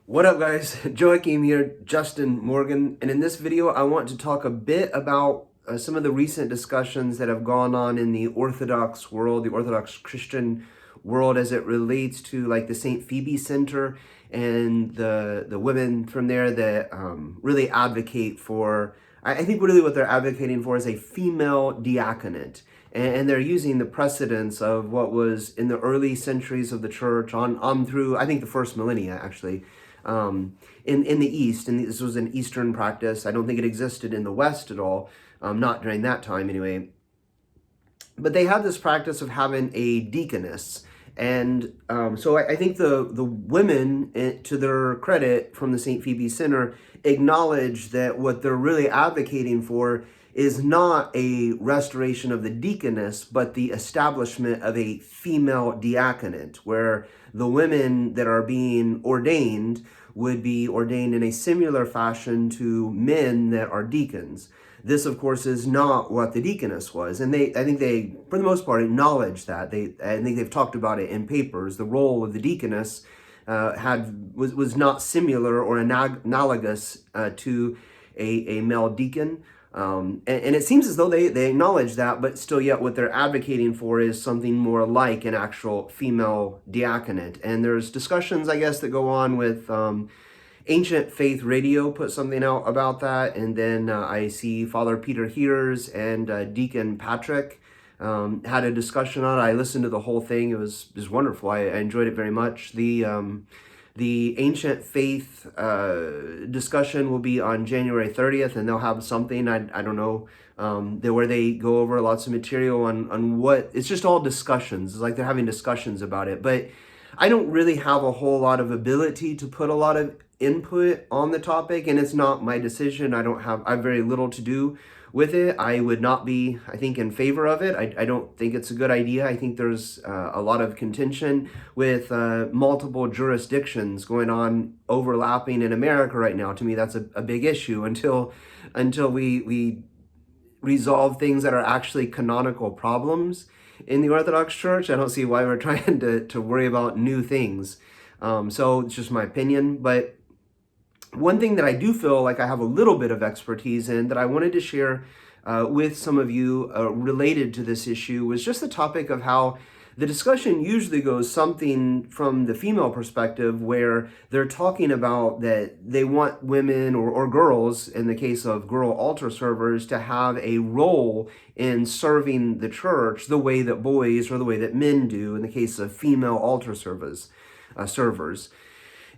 What up, guys? Joachim here, Justin Morgan, and in this video I want to talk a bit about some of the recent discussions that have gone on in the Orthodox world, the Orthodox Christian world, as it relates to like the St. Phoebe Center and the women from there that really advocate for. I think really what they're advocating for is a female diaconate. And they're using the precedence of what was in the early centuries of the church on through, I think, the first millennia, actually, in the East. And this was an Eastern practice. I don't think it existed in the West at all, not during that time anyway. But they had this practice of having a deaconess. And so I think the women, to their credit, from the St. Phoebe Center, acknowledge that what they're really advocating for is not a restoration of the deaconess, but the establishment of a female diaconate, where the women that are being ordained would be ordained in a similar fashion to men that are deacons. This, of course, is not what the deaconess was, and I think they, for the most part, acknowledge that. I think they've talked about it in papers. The role of the deaconess was not similar or analogous to a male deacon. And it seems as though they acknowledge that, but still yet what they're advocating for is something more like an actual female diaconate. And there's discussions, I guess, that go on with Ancient Faith Radio put something out about that. And then I see Father Peter Heers and Deacon Patrick had a discussion on it. I listened to the whole thing. It was wonderful. I enjoyed it very much. The Ancient Faith discussion will be on January 30th, and they'll have something, I don't know, where they go over lots of material on what, it's just all discussions. It's like they're having discussions about it. But I don't really have a whole lot of ability to put a lot of input on the topic, and it's not my decision. I have very little to do with it. I would not be, I think, in favor of it. I don't think it's a good idea. I think there's a lot of contention with multiple jurisdictions going on, overlapping in America right now. To me, that's a big issue until we resolve things that are actually canonical problems in the Orthodox Church. I don't see why we're trying to worry about new things. So it's just my opinion. But one thing that I do feel like I have a little bit of expertise in that I wanted to share with some of you related to this issue was just the topic of how the discussion usually goes something from the female perspective, where they're talking about that they want women or girls, in the case of girl altar servers, to have a role in serving the church the way that boys or the way that men do in the case of female altar servers.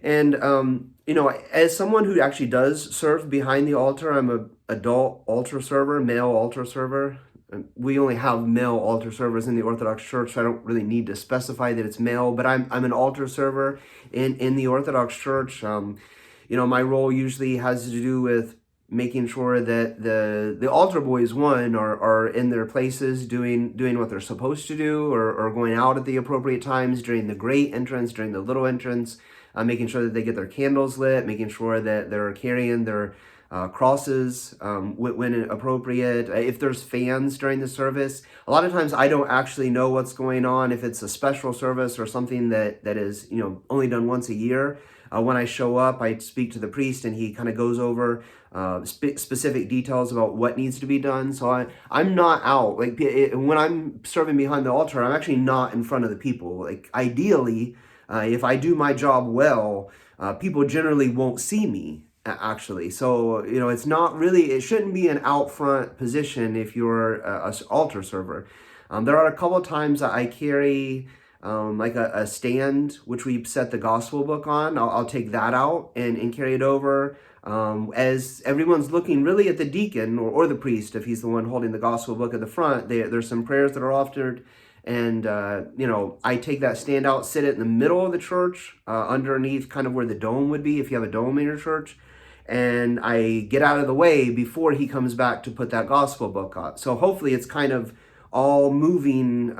And, as someone who actually does serve behind the altar, I'm an adult altar server, male altar server. We only have male altar servers in the Orthodox Church, so I don't really need to specify that it's male, but I'm an altar server in the Orthodox Church. My role usually has to do with making sure that the altar boys, are in their places doing what they're supposed to do, or going out at the appropriate times during the great entrance, during the little entrance, making sure that they get their candles lit, making sure that they're carrying their crosses when appropriate. If there's fans during the service, a lot of times I don't actually know what's going on. If it's a special service or something that is only done once a year, when I show up, I speak to the priest and he kind of goes over specific details about what needs to be done. So I'm not out. When I'm serving behind the altar, I'm actually not in front of the people. Like, ideally, if I do my job well, people generally won't see me, actually. So, it's not really, it shouldn't be an out front position if you're an altar server. There are a couple of times that I carry like a stand, which we set the gospel book on. I'll take that out and carry it over. As everyone's looking really at the deacon or the priest, if he's the one holding the gospel book at the front, there's some prayers that are offered. And, I take that stand out, sit it in the middle of the church, underneath kind of where the dome would be if you have a dome in your church. And I get out of the way before he comes back to put that gospel book on. So hopefully it's kind of all moving,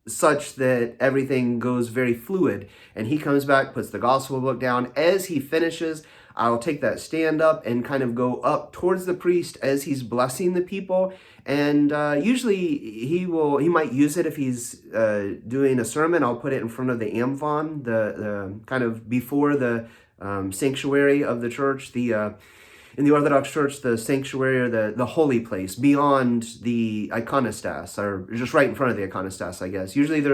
such that everything goes very fluid. And he comes back, puts the gospel book down. As he finishes, I'll take that stand up and kind of go up towards the priest as he's blessing the people. And usually he might use it if he's doing a sermon. I'll put it in front of the amphon, the kind of before the sanctuary of the church, in the Orthodox Church, the sanctuary or the holy place beyond the iconostas, or just right in front of the iconostas, I guess. Usually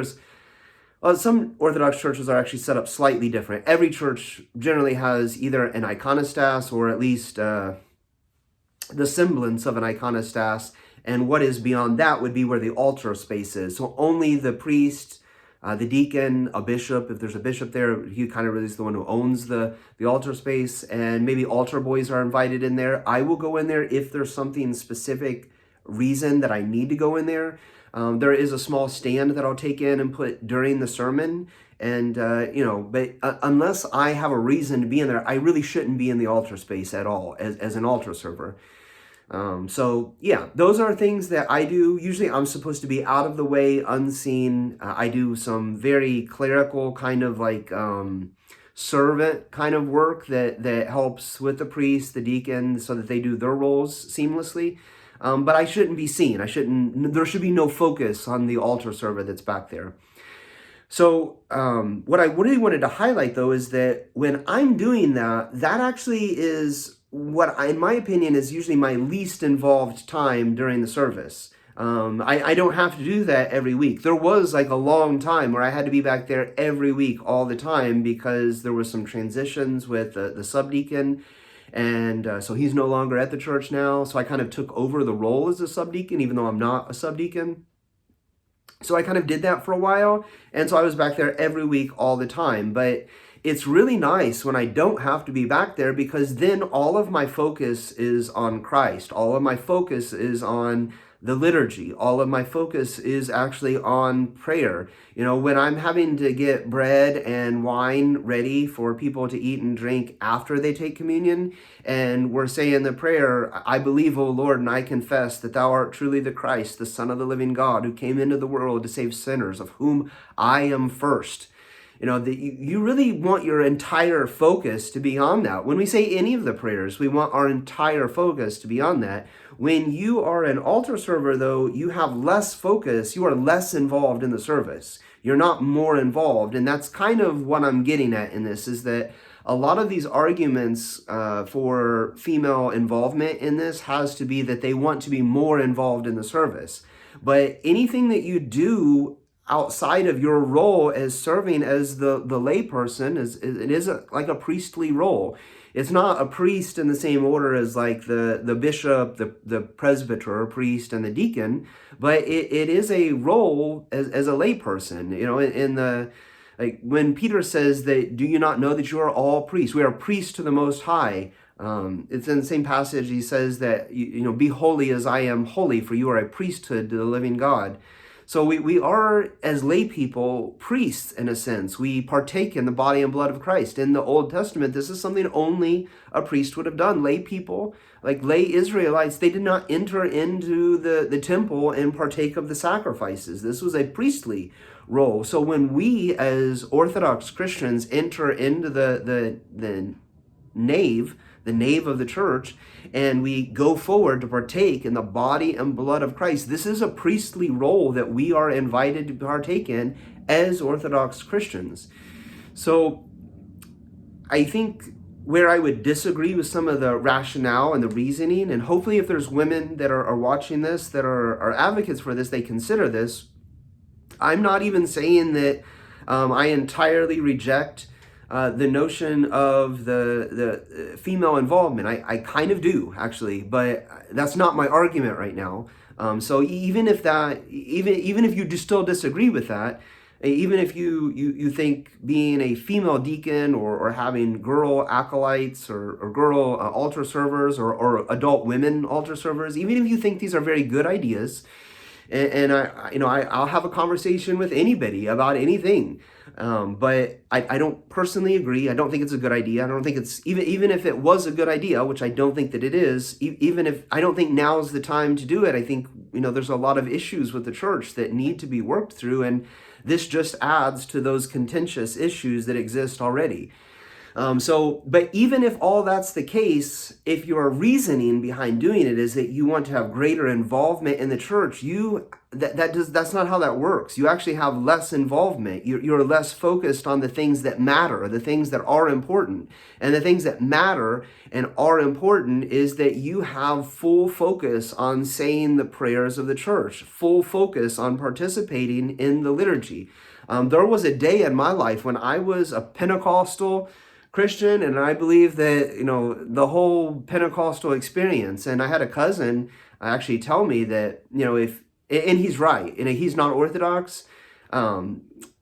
some Orthodox churches are actually set up slightly different. Every church generally has either an iconostas or at least the semblance of an iconostas, and what is beyond that would be where the altar space is. So only the priest, the deacon, a bishop, if there's a bishop there, he kind of really is the one who owns the altar space, and maybe altar boys are invited in there. I will go in there if there's something specific reason that I need to go in there. There is a small stand that I'll take in and put during the sermon, and but unless I have a reason to be in there, I really shouldn't be in the altar space at all as an altar server. So yeah, those are things that I do. Usually I'm supposed to be out of the way, unseen. I do some very clerical kind of like servant kind of work that helps with the priest, the deacon, so that they do their roles seamlessly. But I shouldn't be seen. There should be no focus on the altar server that's back there. So what I really wanted to highlight, though, is that when I'm doing that, that actually is what, in my opinion, is usually my least involved time during the service. I don't have to do that every week. There was like a long time where I had to be back there every week all the time because there was some transitions with the subdeacon. And so he's no longer at the church now. So I kind of took over the role as a subdeacon, even though I'm not a subdeacon. So I kind of did that for a while. And so I was back there every week all the time. But it's really nice when I don't have to be back there, because then all of my focus is on Christ. All of my focus is on the liturgy. All of my focus is actually on prayer. When I'm having to get bread and wine ready for people to eat and drink after they take communion, and we're saying the prayer, I believe, O Lord, and I confess that thou art truly the Christ, the Son of the living God, who came into the world to save sinners, of whom I am first. You really want your entire focus to be on that. When we say any of the prayers, we want our entire focus to be on that. When you are an altar server, though, you have less focus. You are less involved in the service. You're not more involved. And that's kind of what I'm getting at in this, is that a lot of these arguments for female involvement in this has to be that they want to be more involved in the service. But anything that you do outside of your role as serving as the lay person, it is like a priestly role. It's not a priest in the same order as like the bishop, the presbyter, or priest, and the deacon, but it is a role as a lay person. Like when Peter says that, do you not know that you are all priests? We are priests to the Most High. It's in the same passage. He says that, be holy as I am holy, for you are a priesthood to the living God. So we are, as lay people, priests in a sense. We partake in the body and blood of Christ. In the Old Testament, this is something only a priest would have done. Lay people, like lay Israelites, they did not enter into the temple and partake of the sacrifices. This was a priestly role. So when we, as Orthodox Christians, enter into the nave of the church, and we go forward to partake in the body and blood of Christ, this is a priestly role that we are invited to partake in as Orthodox Christians. So I think where I would disagree with some of the rationale and the reasoning, and hopefully if there's women that are watching this that are advocates for this, they consider this. I'm not even saying that I entirely reject the notion of the female involvement. I kind of do, actually, but that's not my argument right now. So even if you still disagree with that, even if you think being a female deacon or having girl acolytes or girl altar servers or adult women altar servers, even if you think these are very good ideas, and I'll have a conversation with anybody about anything. But I don't personally agree. I don't think it's a good idea. I don't think it's, even if it was a good idea, which I don't think that it is, even if I don't think now's the time to do it. I think, there's a lot of issues with the church that need to be worked through, and this just adds to those contentious issues that exist already. But even if all that's the case, if your reasoning behind doing it is that you want to have greater involvement in the church, that's not how that works. You actually have less involvement. You're less focused on the things that matter, the things that are important. And the things that matter and are important is that you have full focus on saying the prayers of the church, full focus on participating in the liturgy. There was a day in my life when I was a Pentecostal Christian, and I believe that, the whole Pentecostal experience. And I had a cousin actually tell me that, and he's right, he's not Orthodox.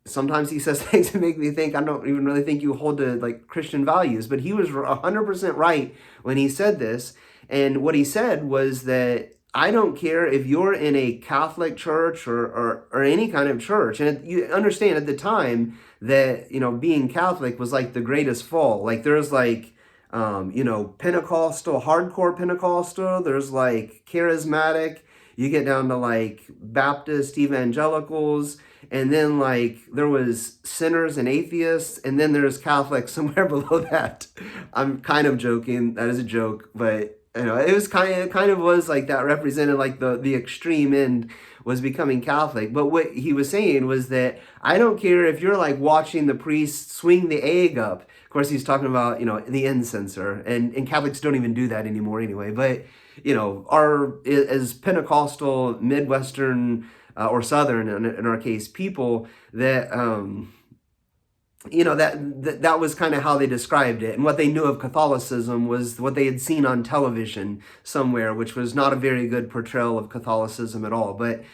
Sometimes he says things that make me think, I don't even really think you hold to like Christian values, but he was 100% right when he said this. And what he said was that I don't care if you're in a Catholic church or any kind of church. And you understand at the time that, being Catholic was like the greatest fall. Like there's like, Pentecostal, hardcore Pentecostal. There's like charismatic. You get down to like Baptist evangelicals. And then like there was sinners and atheists. And then there's Catholics somewhere below that. I'm kind of joking. That is a joke, but it was kind of was like that represented like the extreme end was becoming Catholic. But what he was saying was that I don't care if you're like watching the priest swing the egg up. Of course, he's talking about, the incenser, and Catholics don't even do that anymore anyway. But, as Pentecostal, Midwestern, or Southern, in our case, people that, that was kind of how they described it. And what they knew of Catholicism was what they had seen on television somewhere, which was not a very good portrayal of Catholicism at all. But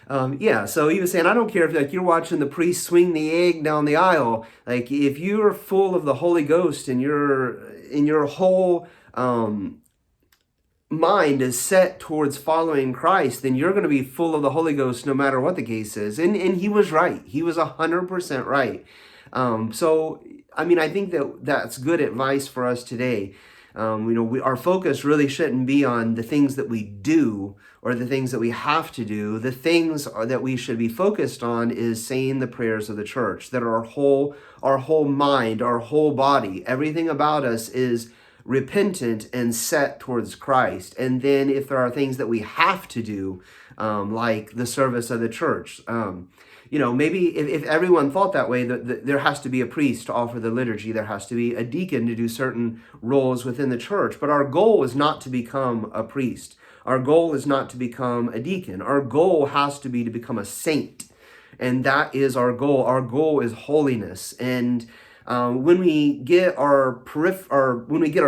so he was saying, I don't care if like you're watching the priest swing the egg down the aisle. Like if you're full of the Holy Ghost and your whole mind is set towards following Christ, then you're going to be full of the Holy Ghost no matter what the case is. And he was right. He was 100% right. I think that's good advice for us today. Our focus really shouldn't be on the things that we do or the things that we have to do. The things that we should be focused on is saying the prayers of the church, that our whole mind, our whole body, everything about us is repentant and set towards Christ. And then if there are things that we have to do, like the service of the church, maybe if everyone thought that way, that there has to be a priest to offer the liturgy, there has to be a deacon to do certain roles within the church. But our goal is not to become a priest. Our goal is not to become a deacon. Our goal has to be to become a saint. And that is our goal. Our goal is holiness. And when we get our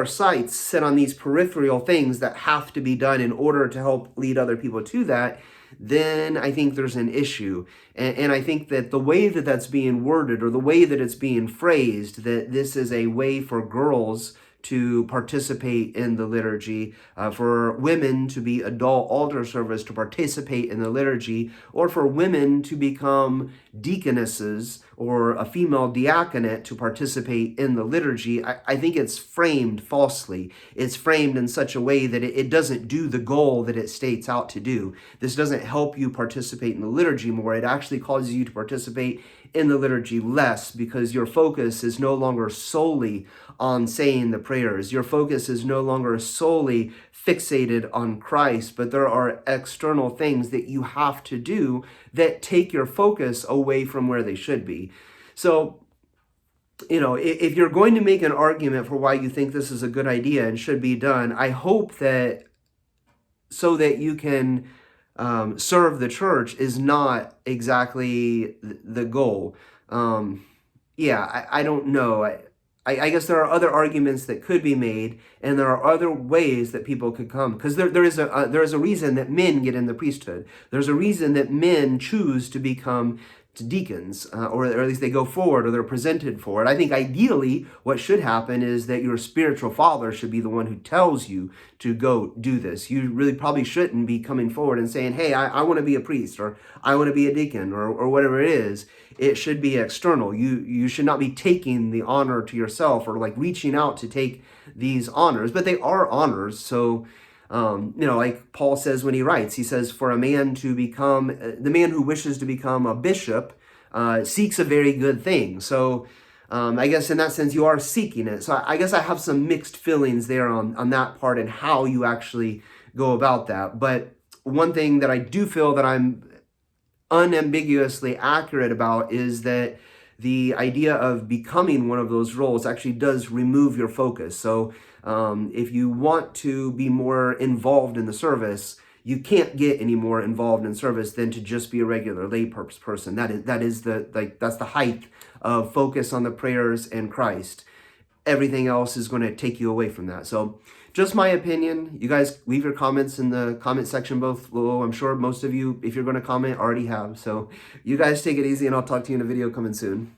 sights set on these peripheral things that have to be done in order to help lead other people to that, then I think there's an issue. And I think that the way that that's being worded, or the way that it's being phrased, that this is a way for girls to participate in the liturgy, for women to be adult altar service to participate in the liturgy, or for women to become deaconesses or a female diaconate to participate in the liturgy. I think it's framed falsely. It's framed in such a way that it doesn't do the goal that it states out to do. This doesn't help you participate in the liturgy more. It actually causes you to participate in the liturgy less, because your focus is no longer solely on saying the prayers. Your focus is no longer solely fixated on Christ, but there are external things that you have to do that take your focus away from where they should be. So, if you're going to make an argument for why you think this is a good idea and should be done, I hope that so that you can serve the church is not exactly the goal. I don't know. I guess there are other arguments that could be made, and there are other ways that people could come. Because there is a reason that men get in the priesthood. There's a reason that men choose to become deacons, or at least they go forward, or they're presented for it. I think ideally what should happen is that your spiritual father should be the one who tells you to go do this. You really probably shouldn't be coming forward and saying, hey, I want to be a priest, or I want to be a deacon, or whatever it is. It should be external. You should not be taking the honor to yourself, or like reaching out to take these honors, but they are honors. So like Paul says when he writes, he says, for a man to become, the man who wishes to become a bishop seeks a very good thing. So I guess in that sense, you are seeking it. So I guess I have some mixed feelings there on that part and how you actually go about that. But one thing that I do feel that I'm unambiguously accurate about is that the idea of becoming one of those roles actually does remove your focus. So if you want to be more involved in the service, you can't get any more involved in service than to just be a regular lay person. That's the height of focus on the prayers and Christ. Everything else is going to take you away from that. So just my opinion. You guys leave your comments in the comment section below. I'm sure most of you, if you're going to comment, already have. So you guys take it easy, and I'll talk to you in a video coming soon.